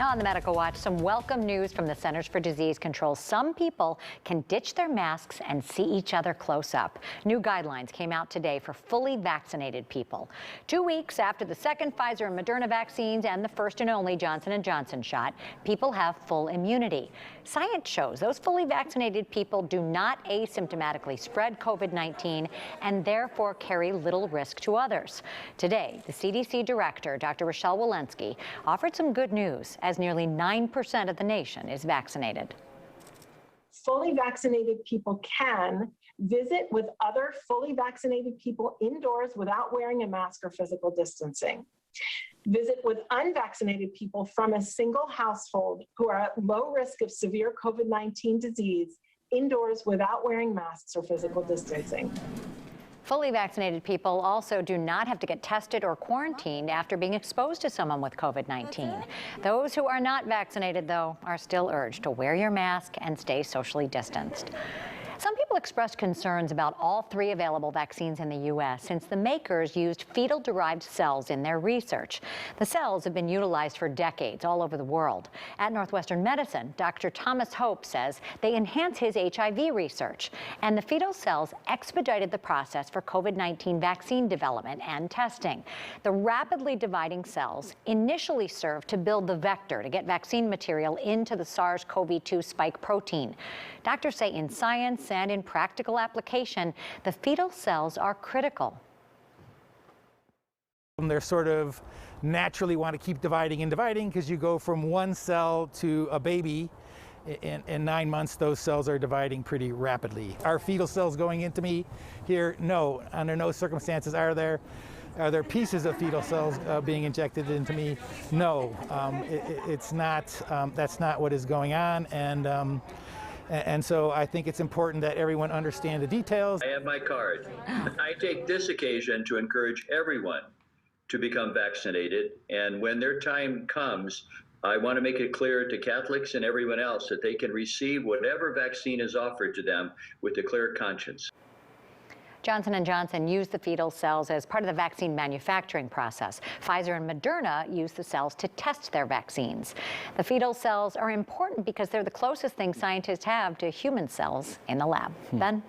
On the Medical Watch, some welcome news from the Centers for Disease Control. Some people can ditch their masks and see each other close up. New guidelines came out today for fully vaccinated people. 2 weeks after the second Pfizer and Moderna vaccines and the first and only Johnson & Johnson shot, people have full immunity. Science shows those fully vaccinated people do not asymptomatically spread COVID-19 and therefore carry little risk to others. Today, the CDC director, Dr. Rochelle Walensky, offered some good news as nearly 9% of the nation is vaccinated. Fully vaccinated people can visit with other fully vaccinated people indoors without wearing a mask or physical distancing. Visit with unvaccinated people from a single household who are at low risk of severe COVID-19 disease indoors without wearing masks or physical distancing. Fully vaccinated people also do not have to get tested or quarantined after being exposed to someone with COVID-19. Those who are not vaccinated, though, are still urged to wear your mask and stay socially distanced. Some people expressed concerns about all three available vaccines in the U.S. since the makers used fetal-derived cells in their research. The cells have been utilized for decades all over the world. At Northwestern Medicine, Dr. Thomas Hope says they enhance his HIV research, and the fetal cells expedited the process for COVID-19 vaccine development and testing. The rapidly dividing cells initially served to build the vector to get vaccine material into the SARS-CoV-2 spike protein. Doctors say in science and in practical application, the fetal cells are critical. They're sort of naturally want to keep dividing and dividing because you go from one cell to a baby. In 9 months, those cells are dividing pretty rapidly. Are fetal cells going into me here? No, under no circumstances are there. Are there pieces of fetal cells being injected into me? No, it's not. That's not what is going on, and so I think it's important that everyone understand the details. I have my card. I take this occasion to encourage everyone to become vaccinated, and when their time comes, I want to make it clear to Catholics and everyone else that they can receive whatever vaccine is offered to them with a clear conscience. Johnson & Johnson used the fetal cells as part of the vaccine manufacturing process. Pfizer and Moderna used the cells to test their vaccines. The fetal cells are important because they're the closest thing scientists have to human cells in the lab. Ben?